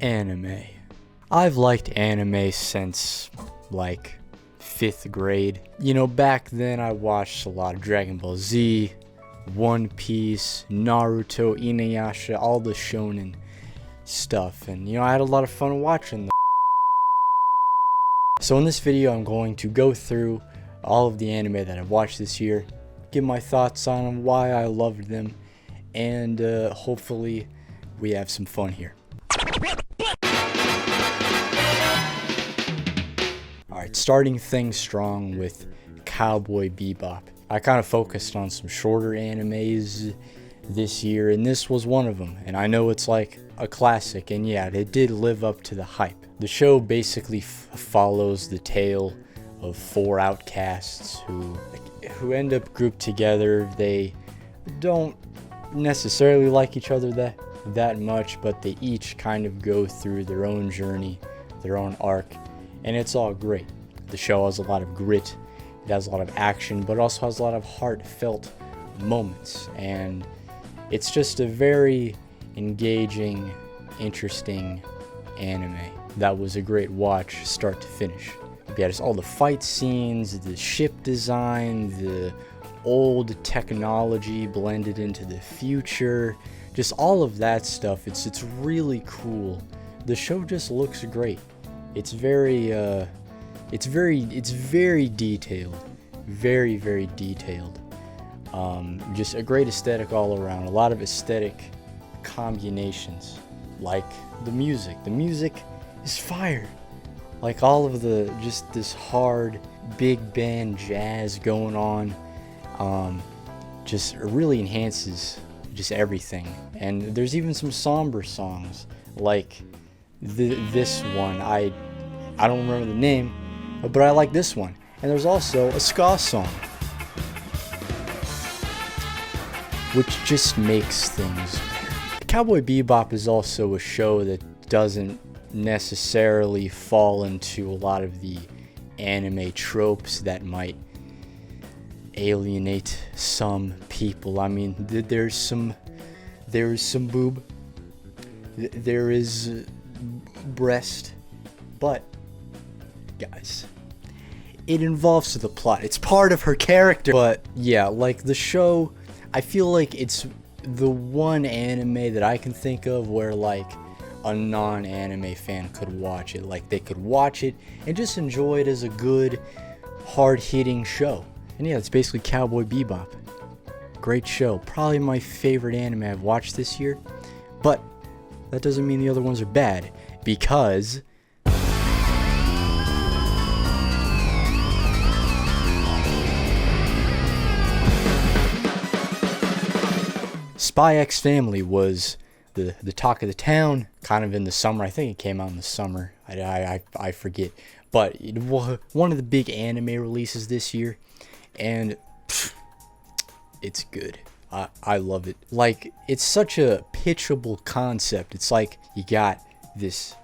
Anime. I've liked anime since like 5th grade. You know, back then I watched a lot of Dragon Ball Z, One Piece, Naruto, Inuyasha, all the shonen stuff, and you know, I had a lot of fun watching them. So in this video I'm going to go through all of the anime that I've watched this year, give my thoughts on them, why I loved them, and hopefully we have some fun here. Alright, starting things strong with Cowboy Bebop. I kind of focused on some shorter animes this year, and this was one of them. And I know it's like a classic, and yeah, it did live up to the hype. The show basically follows the tale of 4 outcasts who end up grouped together. They don't necessarily like each other that much, but they each kind of go through their own journey, their own arc, and it's all great. The show has a lot of grit, it has a lot of action, but also has a lot of heartfelt moments, and it's just a very engaging, interesting anime that was a great watch start to finish. Yeah, just all the fight scenes, the ship design, the old technology blended into the future, just all of that stuff. It's really cool. The show just looks great. It's very detailed, very detailed. Just a great aesthetic all around. A lot of aesthetic combinations, like the music. The music is fire. Like all of just this hard big band jazz going on, just really enhances just everything. And there's even some somber songs, like this one. I don't remember the name, but I like this one. And there's also a ska song, which just makes things better. Cowboy Bebop is also a show that doesn't necessarily fall into a lot of the anime tropes that might alienate some people. I mean, there's some boob, there is breast, but guys, it involves the plot. It's part of her character. But yeah, like the show, I feel like it's the one anime that I can think of where like a non-anime fan could watch it. Like they could watch it and just enjoy it as a good, hard-hitting show. And yeah, it's basically Cowboy Bebop. Great show. Probably my favorite anime I've watched this year. But that doesn't mean the other ones are bad, because Spy X Family was the talk of the town, kind of in the summer. I think it came out in the summer. I forget. But it was one of the big anime releases this year, and it's good. I love it. Like, it's such a pitchable concept. It's like you got this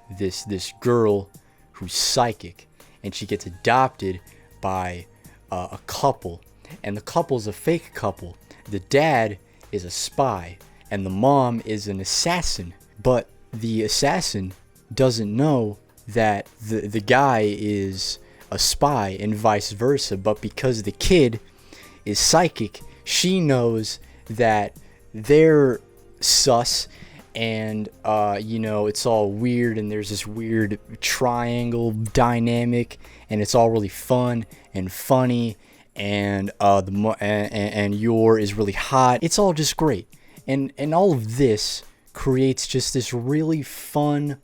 girl who's psychic, and she gets adopted by a couple, and the couple's a fake couple. The dad is a spy, and the mom is an assassin, but the assassin doesn't know that the guy is a spy, and vice versa. But because the kid is psychic, she knows that they're sus, and you know, it's all weird, and there's this weird triangle dynamic, and it's all really fun and funny, and and Yor is really hot. It's all just great, and all of this creates just this really fun,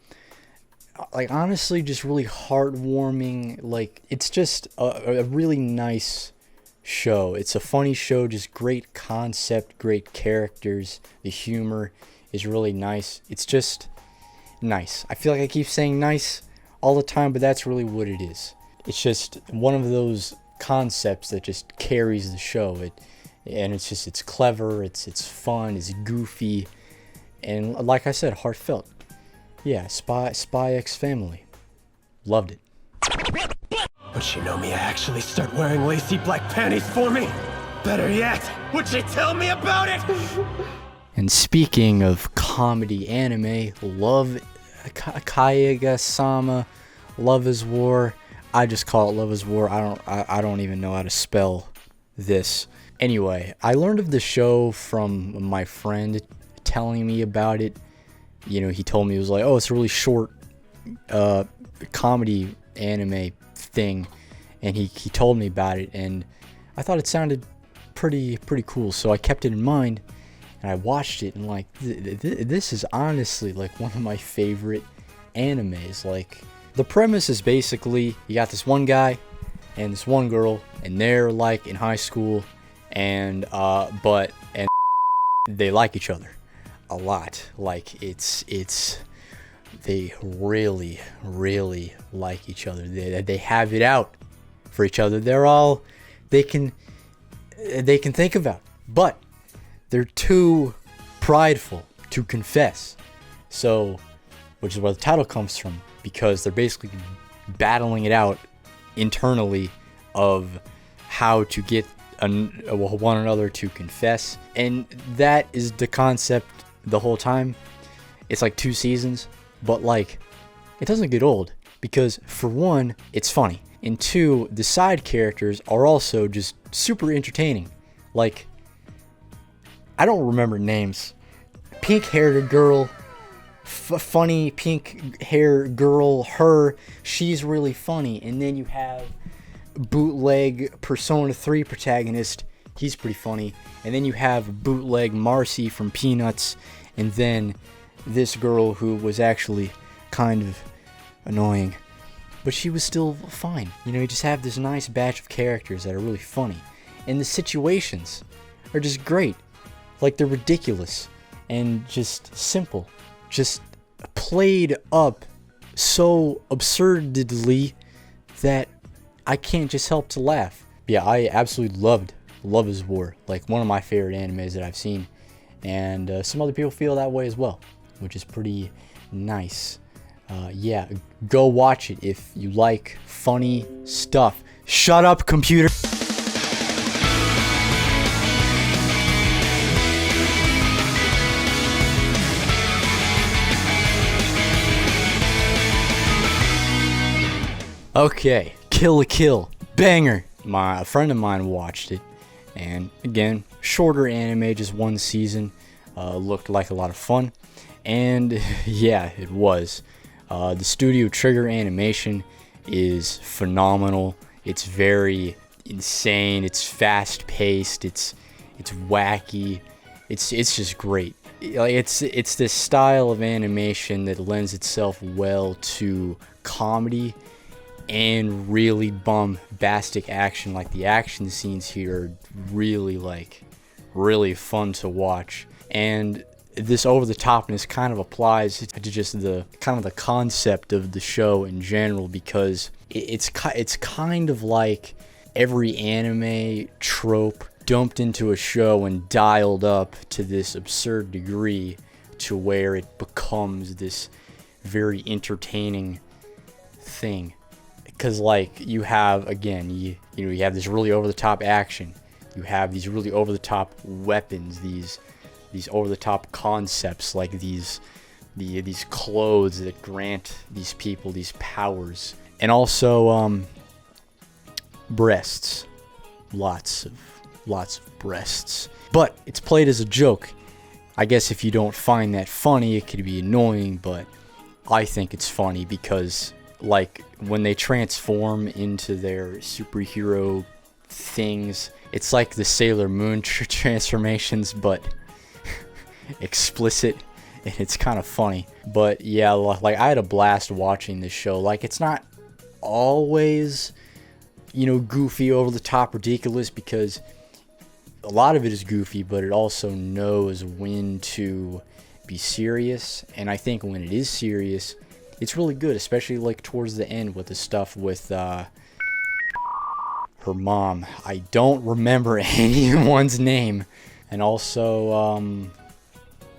like, honestly, just really heartwarming, like, it's just a really nice show. It's a funny show, just great concept, great characters. The humor is really nice. It's just nice. I feel like I keep saying nice all the time, but that's really what it is. It's just one of those concepts that just carries the show. And it's clever, it's fun, it's goofy, and like I said, heartfelt. Yeah, Spy X Family. Loved it. Would you know me? I actually start wearing lacy black panties for me? Better yet, would you tell me about it? And speaking of comedy anime, love Kayagasama, Love is War. I just call it Love is War. I don't even know how to spell this. Anyway, I learned of the show from my friend telling me about it. You know, he told me, it was like, oh, it's a really short comedy anime thing, and he told me about it, and I thought it sounded pretty cool, so I kept it in mind, and I watched it, and like this is honestly like one of my favorite animes. Like, the premise is basically you got this one guy and this one girl, and they're like in high school, and they like each other a lot. Like, they really like each other. They have it out for each other. They're all they can think about, but they're too prideful to confess. So, which is where the title comes from, because they're basically battling it out internally of how to get one another to confess. And that is the concept the whole time. It's like 2 seasons, but like, it doesn't get old, because for one, it's funny, and two, the side characters are also just super entertaining. Like, I don't remember names. Pink-haired girl, funny pink hair girl, she's really funny. And then you have bootleg Persona 3 protagonist, he's pretty funny. And then you have bootleg Marcy from Peanuts, and then this girl who was actually kind of annoying, but she was still fine. You know, you just have this nice batch of characters that are really funny, and the situations are just great. Like, they're ridiculous and just simple, just played up so absurdly that I can't just help to laugh. Yeah, I absolutely loved Love is War, like one of my favorite animes that I've seen, and some other people feel that way as well, which is pretty nice. Yeah, go watch it if you like funny stuff. Shut up, computer. Okay, Kill la Kill, banger. A friend of mine watched it, and again, shorter anime, just 1 season. Looked like a lot of fun, and yeah, it was. The Studio Trigger animation is phenomenal. It's very insane. It's fast-paced. It's wacky. It's just great. Like, it's this style of animation that lends itself well to comedy and really bombastic action. Like, the action scenes here are really fun to watch, and this over-the-topness kind of applies to just the kind of the concept of the show in general, because it's kind of like every anime trope dumped into a show and dialed up to this absurd degree to where it becomes this very entertaining thing. Because, like, you have, again, you have this really over-the-top action, you have these really over-the-top weapons, these over-the-top concepts, like these clothes that grant these people these powers, and also breasts, lots of breasts. But it's played as a joke. I guess if you don't find that funny, it could be annoying, but I think it's funny because, like, when they transform into their superhero things, it's like the Sailor Moon transformations, but explicit, and it's kind of funny. But yeah, like, I had a blast watching this show. Like, it's not always, goofy, over the top, ridiculous, because a lot of it is goofy, but it also knows when to be serious. And I think when it is serious, it's really good, especially like towards the end with the stuff with her mom. I don't remember anyone's name. And also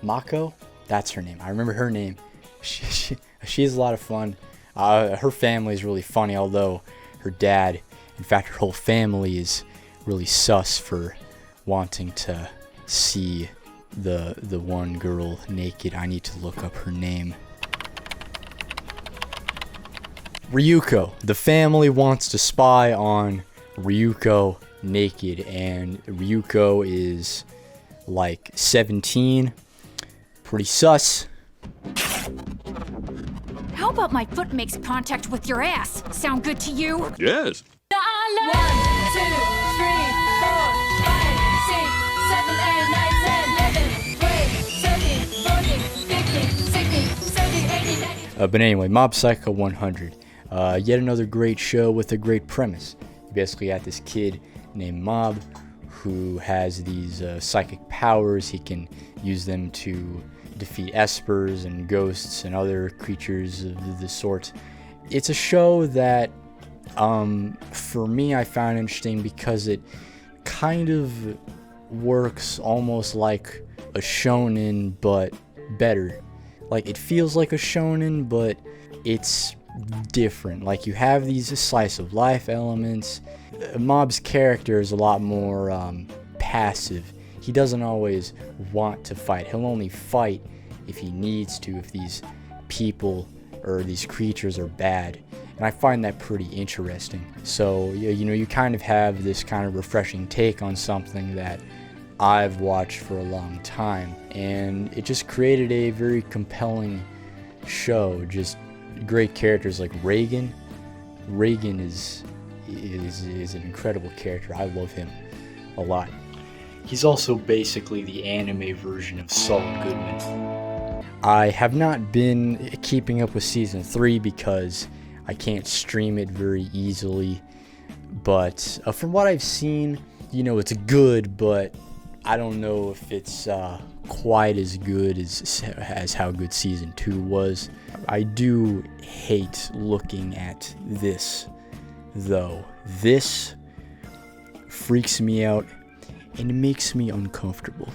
Mako, that's her name. I remember her name. She's a lot of fun. Her family is really funny, although her dad, in fact, her whole family is really sus for wanting to see the one girl naked. I need to look up her name. Ryuko. The family wants to spy on Ryuko naked, and Ryuko is like 17. Pretty sus. How about my foot makes contact with your ass? Sound good to you? Yes. 1, 2, 3, 4, 5, 6, 7, 8, 9, 10, 11, 12, 13, 14, 15, 16, 17, 18, 19. But anyway, Mob Psycho 100. Yet another great show with a great premise. You basically got this kid named Mob who has these psychic powers. He can use them to defeat espers and ghosts and other creatures of the sort. It's a show that, for me, I found interesting because it kind of works almost like a shonen, but better. Like, it feels like a shonen, but it's different. Like, you have these slice of life elements. Mob's character is a lot more passive. He doesn't always want to fight. He'll only fight if he needs to, if these people or these creatures are bad. And I find that pretty interesting. So, you know, you kind of have this kind of refreshing take on something that I've watched for a long time. And it just created a very compelling show. Just great characters like Reagan. Reagan is an incredible character. I love him a lot. He's also basically the anime version of Saul Goodman. I have not been keeping up with season 3 because I can't stream it very easily. But from what I've seen, you know, it's good, but I don't know if it's quite as good as how good season 2 was. I do hate looking at this, though. This freaks me out and it makes me uncomfortable.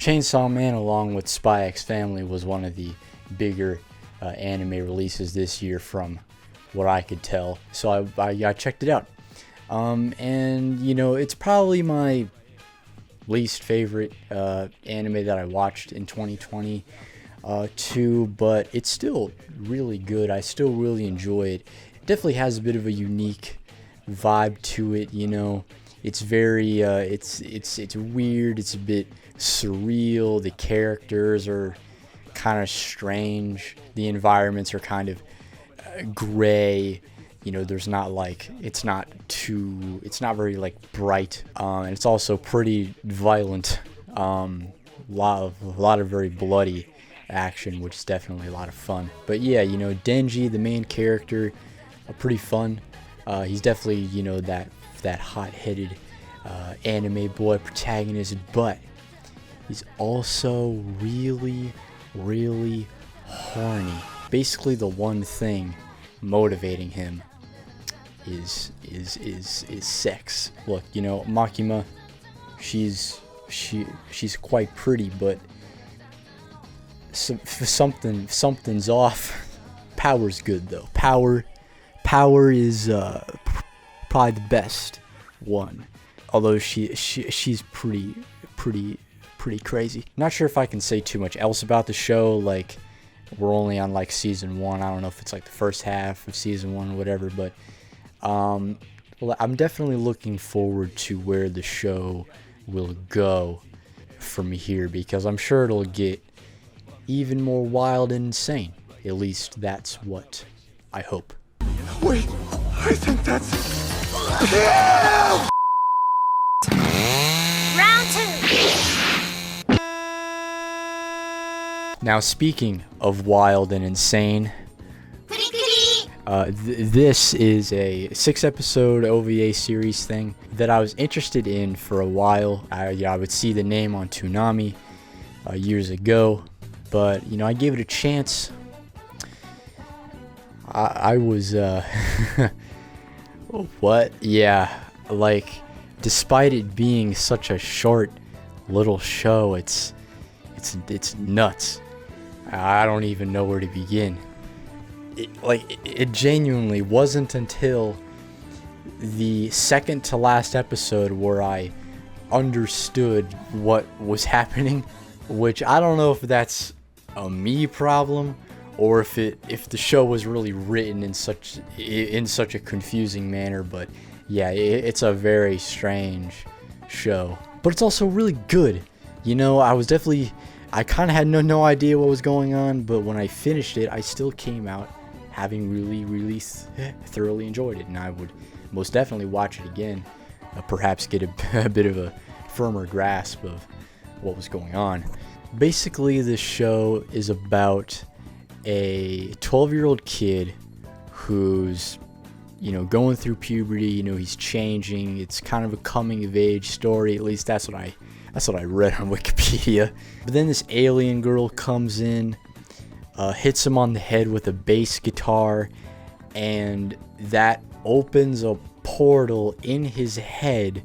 Chainsaw Man, along with Spy X Family, was one of the bigger anime releases this year from what I could tell. So I checked it out. And, you know, it's probably my least favorite anime that I watched in 2020 too, but it's still really good. I still really enjoy it. It definitely has a bit of a unique vibe to it, you know. It's very it's weird, it's a bit surreal. The characters are kind of strange. The environments are kind of gray. You know, there's not like, it's not very like bright, and it's also pretty violent. A lot of very bloody action, which is definitely a lot of fun. But yeah, you know, Denji, the main character, pretty fun. He's definitely, you know, that hot-headed anime boy protagonist, but he's also really, really horny. Basically, the one thing motivating him is sex. Look, you know, Makima, she's quite pretty, but something's off. Power's good though. Power is probably the best one. Although she's pretty crazy. Not sure if I can say too much else about the show. Like, we're only on like season 1. I don't know if it's like the first half of season 1 or whatever, but well, I'm definitely looking forward to where the show will go from here, because I'm sure it'll get even more wild and insane. At least that's what I hope. Wait, I think that's... Yeah! Round 2. Now, speaking of wild and insane, this is a 6-episode OVA series thing that I was interested in for a while. I would see the name on Toonami years ago, but you know, I gave it a chance. I was what? Yeah, like, despite it being such a short little show, it's nuts. I don't even know where to begin. It genuinely wasn't until the second to last episode where I understood what was happening, which I don't know if that's a me problem or if the show was really written in such a confusing manner. But yeah, it's a very strange show, but it's also really good. You know, I kind of had no idea what was going on, but when I finished it, I still came out having really thoroughly enjoyed it, and I would most definitely watch it again, perhaps get a bit of a firmer grasp of what was going on. Basically, this show is about a 12-year-old kid who's, you know, going through puberty. You know, he's changing. It's kind of a coming of age story. At least that's what I read on Wikipedia. But then this alien girl comes in, hits him on the head with a bass guitar, and that opens a portal in his head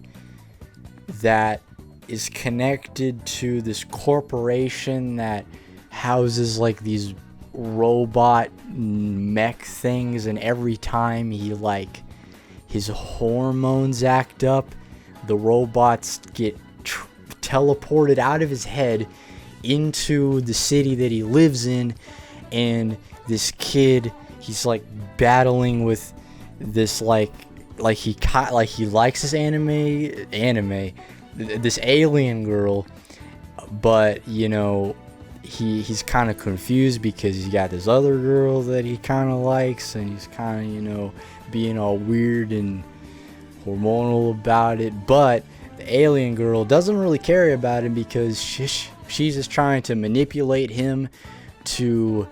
that is connected to this corporation that houses like these robot mech things, and every time his hormones act up, the robots get teleported out of his head into the city that he lives in, and this kid, he's like battling with this he likes this this alien girl, but you know, he's kind of confused because he's got this other girl that he kind of likes, and he's kind of, you know, being all weird and hormonal about it. But the alien girl doesn't really care about him because she's just trying to manipulate him to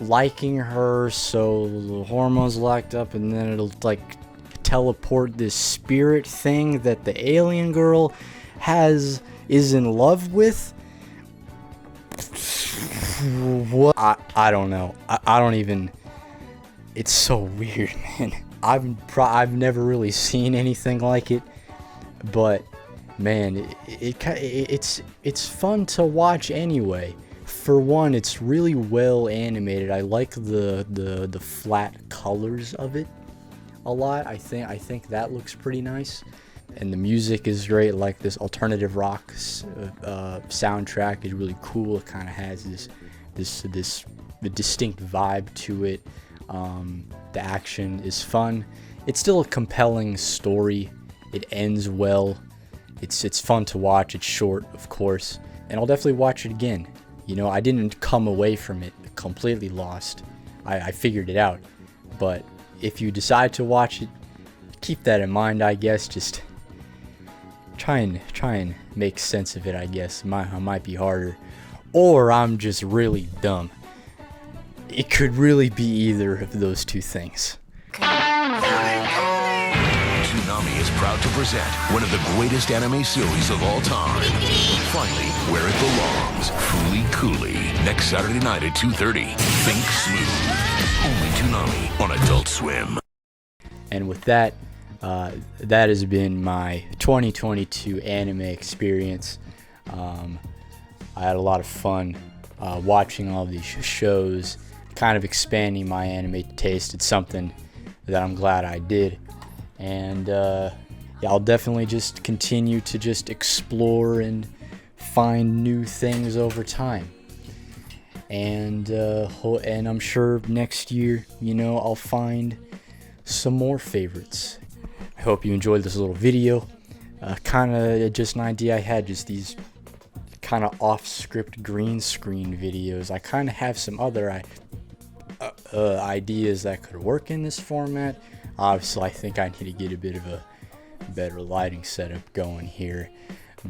liking her, so the hormones locked up, and then it'll like teleport this spirit thing that the alien girl is in love with. What? I don't know. I don't even. It's so weird, man. I've never really seen anything like it, but man, it's fun to watch anyway. For one, it's really well animated. I like the flat colors of it a lot. I think that looks pretty nice, and the music is great. Like this alternative rock soundtrack is really cool. It kind of has this distinct vibe to it. The action is fun. It's still a compelling story. It ends well. It's fun to watch. It's short, of course, and I'll definitely watch it again. You know, I didn't come away from it completely lost. I figured it out. But if you decide to watch it, keep that in mind, I guess. Just try and make sense of it, I guess. Might be harder. Or I'm just really dumb. It could really be either of those two things. Toonami is proud to present one of the greatest anime series of all time. Finally, where it belongs, Fooly Cooly. Next Saturday night at 2:30. Think smooth. Only Toonami on Adult Swim. And with that, that has been my 2022 anime experience. I had a lot of fun watching all these shows, kind of expanding my anime taste. It's something that I'm glad I did. And yeah, I'll definitely just continue to just explore and find new things over time. And I'm sure next year, you know, I'll find some more favorites. I hope you enjoyed this little video. Kind of just an idea I had, just these kind of off-script green screen videos. I kind of have some other ideas that could work in this format. Obviously, I think I need to get a bit of a better lighting setup going here.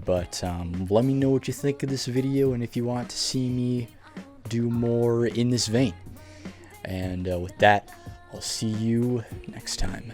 But let me know what you think of this video, and if you want to see me do more in this vein. And with that, I'll see you next time.